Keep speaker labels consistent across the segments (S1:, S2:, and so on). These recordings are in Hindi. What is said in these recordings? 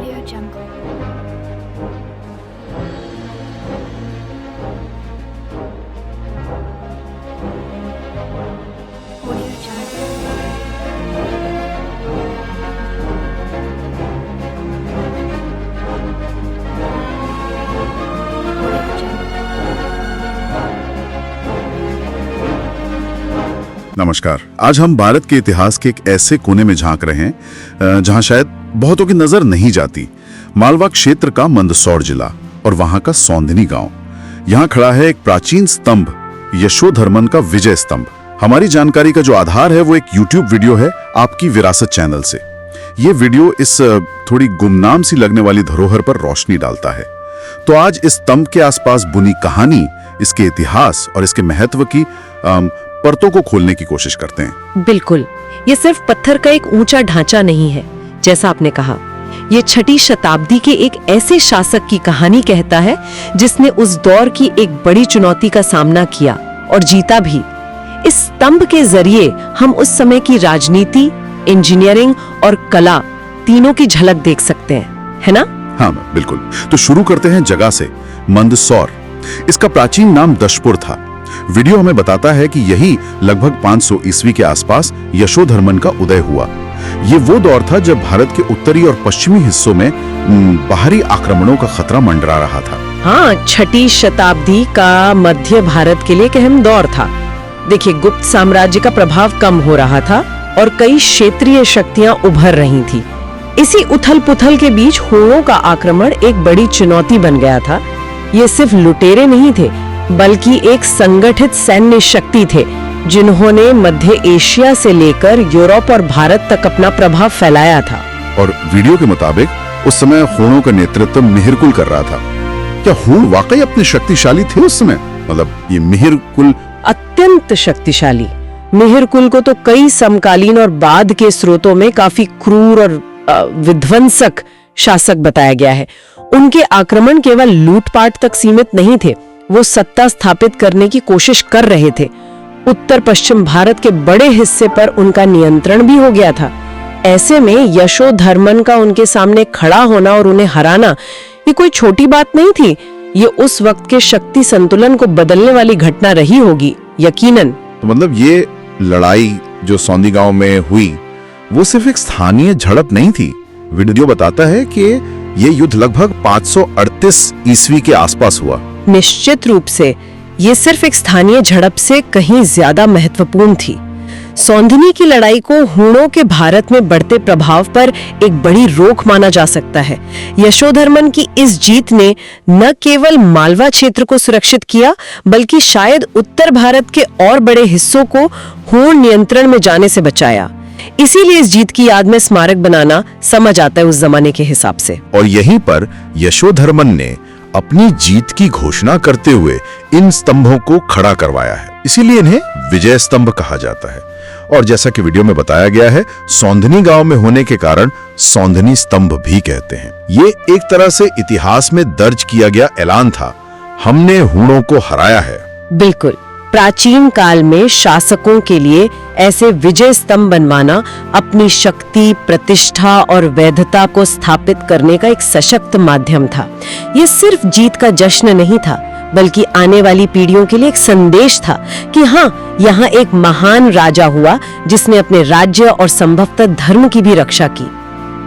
S1: Audio Jungle. Audio Jungle. Audio Jungle.
S2: नमस्कार। आज हम भारत के इतिहास के एक ऐसे कोने में झांक रहे हैं जहां शायद बहुतों की नजर नहीं जाती। मालवा क्षेत्र का मंदसौर जिला और वहां का सौंधनी गांव। यहां खड़ा है एक प्राचीन स्तंभ, यशोधर्मन का विजय स्तंभ। हमारी जानकारी का जो आधार है वो एक YouTube वीडियो है आपकी विरासत चैनल से। ये वीडियो इस थोड़ी गुमनाम सी लगने वाली धरोहर पर रोशनी डालता है। तो आज इस स्तंभ के आसपास बुनी कहानी, इसके इतिहास और इसके महत्व की परतों को खोलने की कोशिश करते हैं।
S3: बिल्कुल, ये सिर्फ पत्थर का एक ऊंचा ढांचा नहीं है, जैसा आपने कहा। ये 6ठी शताब्दी के एक ऐसे शासक की कहानी कहता है जिसने उस दौर की एक बड़ी चुनौती का सामना किया और जीता भी। इस स्तंभ के जरिए हम उस समय की राजनीति, इंजीनियरिंग और कला तीनों की झलक देख सकते हैं, है ना?
S2: हाँ, बिल्कुल। तो शुरू करते हैं जगह से, मंदसौर। इसका प्राचीन नाम दशपुर था। वीडियो हमें बताता है कि यही लगभग 500 ईस्वी के आसपास यशोधर्मन का उदय हुआ। ये वो दौर था जब भारत के उत्तरी और पश्चिमी हिस्सों में बाहरी आक्रमणों का खतरा मंडरा रहा था।
S3: हाँ, 6ठी शताब्दी का मध्य भारत के लिए एक अहम दौर था। देखिए, गुप्त साम्राज्य का प्रभाव कम हो रहा था और कई क्षेत्रीय शक्तियां उभर रही थी। इसी उथल-पुथल के बीच हुणों का आक्रमण एक बड़ी चुनौती बन गया था। ये सिर्फ लुटेरे नहीं थे, बल्कि एक संगठित सैन्य शक्ति थे जिन्होंने मध्य एशिया से लेकर यूरोप और भारत तक अपना प्रभाव फैलाया था।
S2: और वीडियो के मुताबिक उस समय हुणों का नेतृत्व मिहिरकुल कर रहा था। क्या हुण वाकई अपने शक्तिशाली थे उस समय? मतलब ये मिहिरकुल
S3: अत्यंत शक्तिशाली। मिहिरकुल को तो कई समकालीन और बाद के स्रोतों में काफी क्रूर और विध्वंसक शासक बताया गया है। उनके आक्रमण केवल लूटपाट तक सीमित नहीं थे, वो सत्ता स्थापित करने की कोशिश कर रहे थे। उत्तर पश्चिम भारत के बड़े हिस्से पर उनका नियंत्रण भी हो गया था। ऐसे में यशोधर्मन का उनके सामने खड़ा होना और उन्हें हराना ये कोई छोटी बात नहीं थी। ये उस वक्त के शक्ति संतुलन को बदलने वाली घटना रही होगी, यकीनन।
S2: तो मतलब ये लड़ाई जो सौंधी गांव में हुई वो सिर्फ एक स्थानीय झड़प नहीं थी। वीडियो बताता है कि ये युद्ध लगभग 538 ईस्वी के आसपास हुआ।
S3: निश्चित रूप से ये सिर्फ एक स्थानीय झड़प से कहीं ज्यादा महत्वपूर्ण थी। सौंधनी की लड़ाई को हुणों के भारत में बढ़ते प्रभाव पर एक बड़ी रोक माना जा सकता है। यशोधर्मन की इस जीत ने न केवल मालवा क्षेत्र को सुरक्षित किया, बल्कि शायद उत्तर भारत के और बड़े हिस्सों को हुण नियंत्रण में जाने से बचाया। इसीलिए इस जीत की याद में स्मारक बनाना समझ आता है उस जमाने के हिसाब से।
S2: और यहीं पर यशोधर्मन ने अपनी जीत की घोषणा करते हुए इन स्तंभों को खड़ा करवाया है। इसीलिए इन्हें विजय स्तंभ कहा जाता है। और जैसा कि वीडियो में बताया गया है, सौंधनी गांव में होने के कारण सौंधनी स्तंभ भी कहते हैं। ये एक तरह से इतिहास में दर्ज किया गया ऐलान था, हमने हुणों को हराया है।
S3: बिल्कुल। प्राचीन काल में शासकों के लिए ऐसे विजय स्तंभ बनवाना अपनी शक्ति, प्रतिष्ठा और वैधता को स्थापित करने का एक सशक्त माध्यम था। ये सिर्फ जीत का जश्न नहीं था, बल्कि आने वाली पीढ़ियों के लिए एक संदेश था कि हाँ, यहाँ एक महान राजा हुआ जिसने अपने राज्य और संभवतः धर्म की भी रक्षा की।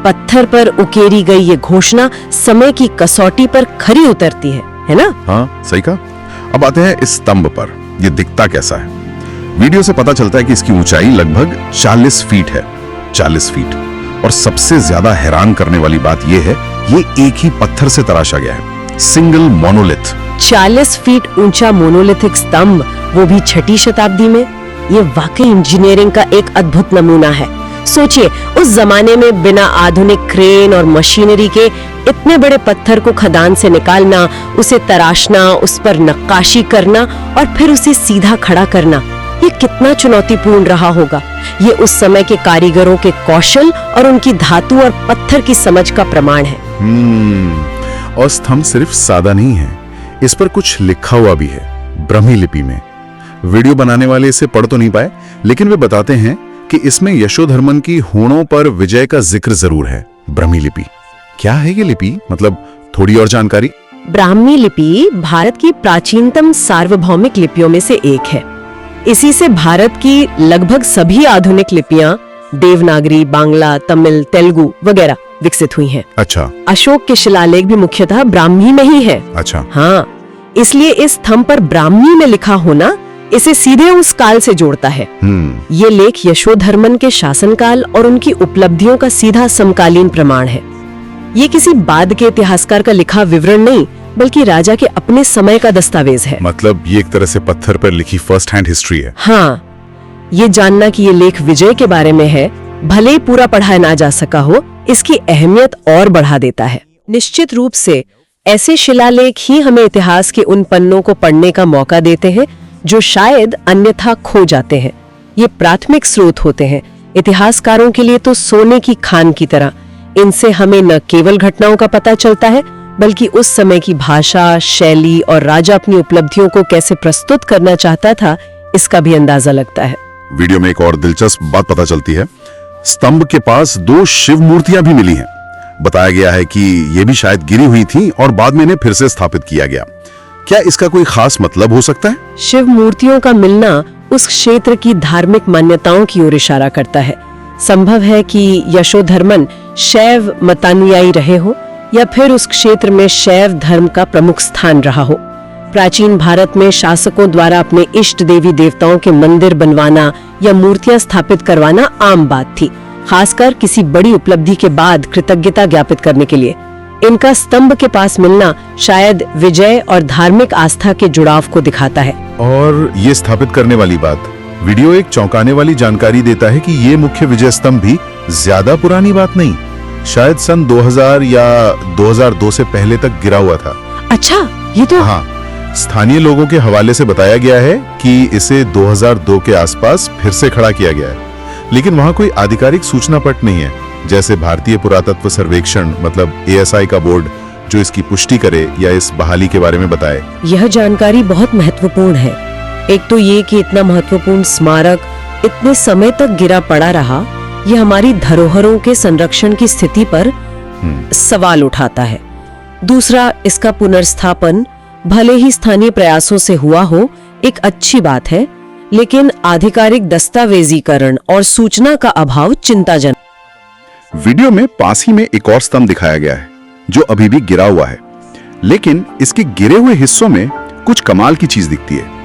S3: पत्थर पर उकेरी गई ये घोषणा समय की कसौटी पर खरी उतरती है ना?
S2: हाँ, सही कहा। अब आते हैं इस स्तंभ पर। ये दिखता कैसा है? वीडियो से पता चलता है कि इसकी ऊंचाई लगभग 40 फीट है। 40 फीट। और सबसे ज्यादा हैरान करने वाली बात यह है, ये एक ही पत्थर से तराशा गया है। Single monolith.
S3: 40 फीट ऊंचा मोनोलिथिक स्तंभ, वो भी 6ठी शताब्दी में। ये वाकई इंजीनियरिंग का एक अद्भुत नमूना है। सोचिए, उस जमाने में बिना आधुनिक क्रेन और मशीनरी के इतने बड़े पत्थर को खदान से निकालना, उसे तराशना, उस पर नक्काशी करना और फिर उसे सीधा खड़ा करना, ये कितना चुनौतीपूर्ण रहा होगा। ये उस समय के कारीगरों के कौशल और उनकी धातु और पत्थर की समझ का प्रमाण है।
S2: और स्तंभ सिर्फ सादा नहीं है, इस पर कुछ लिखा हुआ भी है, ब्रह्मी लिपि में। वीडियो बनाने वाले इसे पढ़ तो नहीं पाए, लेकिन वे बताते हैं कि इसमें यशोधर्मन की हुणों पर विजय का जिक्र जरूर है। ब्रह्मी लिपि क्या है ये लिपि, मतलब थोड़ी और जानकारी।
S3: ब्राह्मी लिपि भारत की प्राचीनतम सार्वभौमिक लिपियों में से एक है। इसी से भारत की लगभग सभी आधुनिक लिपियां देवनागरी, बांग्ला, तमिल, तेलुगु वगैरह विकसित हुई हैं।
S2: अच्छा।
S3: अशोक के शिलालेख भी मुख्यतः ब्राह्मी में ही है।
S2: अच्छा।
S3: हाँ, इसलिए इस स्तंभ पर ब्राह्मी में लिखा होना इसे सीधे उस काल से जोड़ता है। ये लेख यशोधर्मन के शासनकाल और उनकी उपलब्धियों का सीधा समकालीन प्रमाण है। ये किसी बाद के इतिहासकार का लिखा विवरण नहीं, बल्कि राजा के अपने समय का दस्तावेज है।
S2: मतलब ये एक तरह से पत्थर पर लिखी फर्स्ट हैंड हिस्ट्री है।
S3: हाँ, ये जानना कि ये लेख विजय के बारे में है, भले ही पूरा पढ़ा ना जा सका हो, इसकी अहमियत और बढ़ा देता है। निश्चित रूप से ऐसे शिलालेख ही हमें इतिहास के उन पन्नों को पढ़ने का मौका देते हैं जो शायद अन्यथा खो जाते हैं। ये प्राथमिक स्रोत होते हैं, इतिहासकारों के लिए तो सोने की खान की तरह। इनसे हमें न केवल घटनाओं का पता चलता है, बल्कि उस समय की भाषा, शैली और राजा अपनी उपलब्धियों को कैसे प्रस्तुत करना चाहता था, इसका भी अंदाजा लगता है।
S2: वीडियो में एक और दिलचस्प बात पता चलती है। स्तंभ के पास 2 शिव मूर्तियां भी मिली हैं। बताया गया है कि ये भी शायद गिरी हुई थी और बाद में इन्हें फिर से स्थापित किया गया। क्या इसका कोई खास मतलब हो सकता है?
S3: शिव मूर्तियों का मिलना उस क्षेत्र की धार्मिक मान्यताओं की ओर इशारा करता है। संभव है कि यशोधर्मन शैव मतानुयायी रहे हो, या फिर उस क्षेत्र में शैव धर्म का प्रमुख स्थान रहा हो। प्राचीन भारत में शासकों द्वारा अपने इष्ट देवी देवताओं के मंदिर बनवाना या मूर्तियां स्थापित करवाना आम बात थी, खासकर किसी बड़ी उपलब्धि के बाद कृतज्ञता ज्ञापित करने के लिए। इनका स्तंभ के पास मिलना शायद विजय और धार्मिक आस्था के जुड़ाव को दिखाता है।
S2: और ये स्थापित करने वाली बात, वीडियो एक चौंकाने वाली जानकारी देता है कि ये मुख्य विजय स्तंभ भी ज्यादा पुरानी बात नहीं, शायद सन 2000 या 2002 से पहले तक गिरा हुआ था।
S3: अच्छा, ये तो
S2: हाँ, स्थानीय लोगों के हवाले से बताया गया है कि इसे 2002 के आसपास फिर से खड़ा किया गया है, लेकिन वहां कोई आधिकारिक सूचना पट नहीं है, जैसे भारतीय पुरातत्व सर्वेक्षण मतलब ASI का बोर्ड, जो इसकी पुष्टि करे या इस बहाली के बारे में बताए।
S3: यह जानकारी बहुत महत्वपूर्ण है। एक तो ये कि इतना महत्वपूर्ण स्मारक इतने समय तक गिरा पड़ा रहा, ये हमारी धरोहरों के संरक्षण की स्थिति पर सवाल उठाता है। दूसरा, इसका पुनर्स्थापन भले ही स्थानीय प्रयासों से हुआ हो, एक अच्छी बात है, लेकिन आधिकारिक दस्तावेजीकरण और सूचना का अभाव चिंताजनक।
S2: वीडियो में पास ही में एक और स्तंभ दिखाया गया है जो अभी भी गिरा हुआ है, लेकिन इसके गिरे हुए हिस्सों में कुछ कमाल की चीज दिखती है,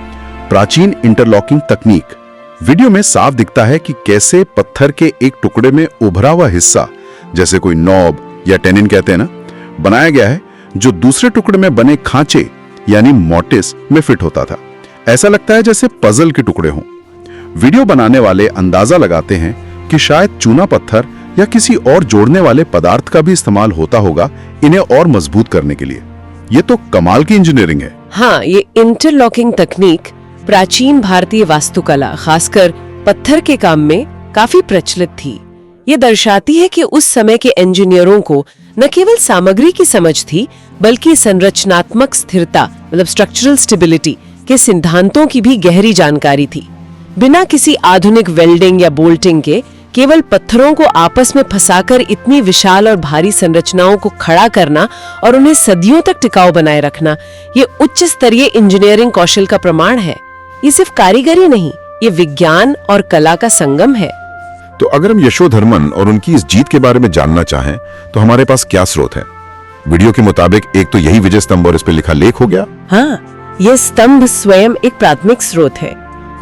S2: प्राचीन इंटरलॉकिंग तकनीक। वीडियो में साफ दिखता है कि कैसे पत्थर के एक टुकड़े में उभरा हुआ हिस्सा, जैसे कोई नॉब या टेनिन कहते हैं ना, बनाया गया है जो दूसरे टुकड़े में बने खांचे यानी मोटिस में फिट होता था। ऐसा लगता है जैसे पजल के टुकड़े हों। वीडियो बनाने वाले अंदाजा लगाते हैं कि शायद चूना पत्थर या किसी और जोड़ने वाले पदार्थ का भी इस्तेमाल होता होगा इन्हें और मजबूत करने के लिए। ये तो कमाल की इंजीनियरिंग है।
S3: हाँ, ये इंटरलॉकिंग तकनीक प्राचीन भारतीय वास्तुकला, खासकर पत्थर के काम में काफी प्रचलित थी। ये दर्शाती है कि उस समय के इंजीनियरों को न केवल सामग्री की समझ थी, बल्कि संरचनात्मक स्थिरता मतलब स्ट्रक्चरल स्टेबिलिटी के सिद्धांतों की भी गहरी जानकारी थी। बिना किसी आधुनिक वेल्डिंग या बोल्टिंग के केवल पत्थरों को आपस में फंसाकर इतनी विशाल और भारी संरचनाओं को खड़ा करना और उन्हें सदियों तक टिकाऊ बनाए रखना, ये उच्च स्तरीय इंजीनियरिंग कौशल का प्रमाण है। ये सिर्फ कारीगरी नहीं, ये विज्ञान और कला का संगम है।
S2: तो अगर हम यशोधर्मन और उनकी इस जीत के बारे में जानना चाहें तो हमारे पास क्या स्रोत है? वीडियो के मुताबिक एक तो यही विजय स्तंभ और इस पे लिखा लेख हो गया।
S3: हाँ, यह स्तंभ स्वयं एक प्राथमिक स्रोत है,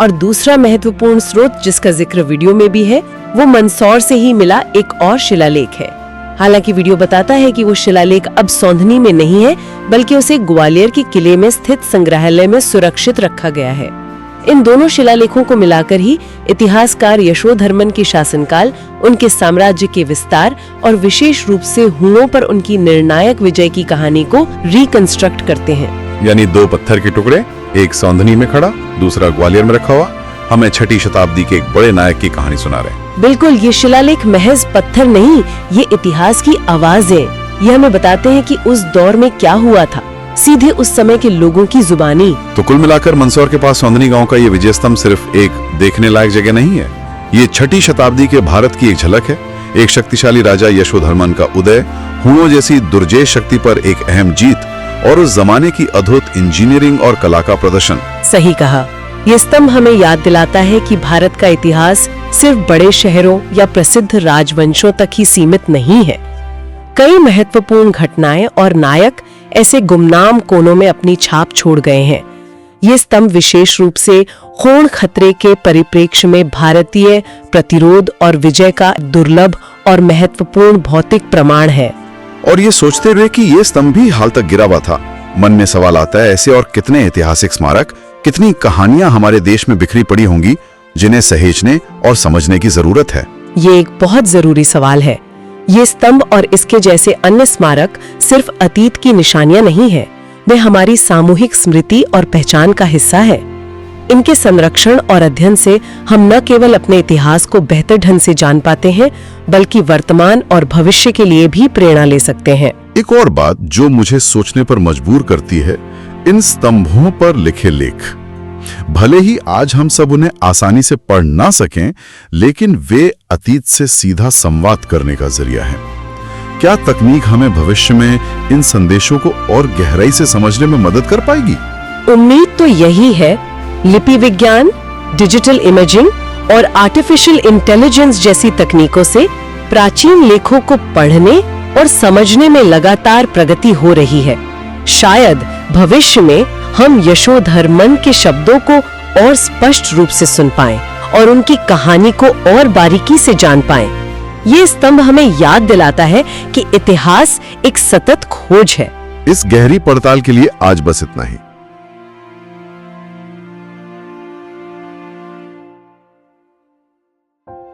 S3: और दूसरा महत्वपूर्ण स्रोत जिसका जिक्र वीडियो में भी है, वो मंदसौर से ही मिला एक और शिलालेख है। हालांकि वीडियो बताता है कि वो शिलालेख अब सौंधनी में नहीं है, बल्कि उसे ग्वालियर के किले में स्थित संग्रहालय में सुरक्षित रखा गया है। इन दोनों शिलालेखों को मिलाकर ही इतिहासकार यशोधर्मन की शासनकाल, उनके साम्राज्य के विस्तार और विशेष रूप से हुओं पर उनकी निर्णायक विजय की कहानी को रिकंस्ट्रक्ट करते हैं।
S2: यानी 2 पत्थर के टुकड़े, एक सौंधनी में खड़ा, दूसरा ग्वालियर में रखा हुआ, हमें 6वीं शताब्दी के एक बड़े नायक की कहानी सुना रहे हैं।
S3: बिल्कुल, ये शिलालेख महज पत्थर नहीं, ये इतिहास की आवाज है। ये हमें बताते हैं कि उस दौर में क्या हुआ था, सीधे उस समय के लोगों की जुबानी।
S2: तो कुल मिलाकर मंदसौर के पास सौंधनी गांव का ये विजय स्तंभ सिर्फ एक देखने लायक जगह नहीं है, ये 6वीं शताब्दी के भारत की एक झलक है। एक शक्तिशाली राजा यशोधर्मन का उदय हुओं जैसी दुर्जय शक्ति पर एक अहम जीत और उस जमाने की अद्भुत इंजीनियरिंग और कला का प्रदर्शन।
S3: सही कहा। ये स्तंभ हमें याद दिलाता है कि भारत का इतिहास सिर्फ बड़े शहरों या प्रसिद्ध राजवंशों तक ही सीमित नहीं है। कई महत्वपूर्ण घटनाएं और नायक ऐसे गुमनाम कोनों में अपनी छाप छोड़ गए हैं। ये स्तंभ विशेष रूप से खून खतरे के परिप्रेक्ष्य में भारतीय प्रतिरोध और विजय का दुर्लभ और महत्वपूर्ण भौतिक प्रमाण है।
S2: और ये सोचते हुए कि ये स्तंभ भी हाल तक गिरा हुआ था, मन में सवाल आता है, ऐसे और कितने ऐतिहासिक स्मारक, कितनी कहानियां हमारे देश में बिखरी पड़ी होंगी जिन्हें सहेजने और समझने की जरूरत है।
S3: ये एक बहुत जरूरी सवाल है। ये स्तंभ और इसके जैसे अन्य स्मारक सिर्फ अतीत की निशानियां नहीं है, वे हमारी सामूहिक स्मृति और पहचान का हिस्सा है। इनके संरक्षण और अध्ययन से हम न केवल अपने इतिहास को बेहतर ढंग से जान पाते हैं, बल्कि वर्तमान और भविष्य के लिए भी प्रेरणा ले सकते हैं।
S2: एक और बात जो मुझे सोचने पर मजबूर करती है, इन स्तंभों पर लिखे लेख। भले ही आज हम सब उन्हें आसानी से पढ़ ना सकें, लेकिन वे अतीत से सीधा संवाद करने का जरिया है। क्या तकनीक हमें भविष्य में इन संदेशों को और गहराई से समझने में मदद कर पाएगी?
S3: उम्मीद तो यही है। लिपि विज्ञान, डिजिटल इमेजिंग और आर्टिफिशियल इंटेलिजेंस जैसी तकनीकों से प्राचीन लेखों को पढ़ने और समझने में लगातार प्रगति हो रही है। शायद भविष्य में हम यशोधर्मन के शब्दों को और स्पष्ट रूप से सुन पाएं और उनकी कहानी को और बारीकी से जान पाएं। ये स्तंभ हमें याद दिलाता है कि इतिहास एक सतत खोज है।
S2: इस गहरी पड़ताल के लिए आज बस इतना ही।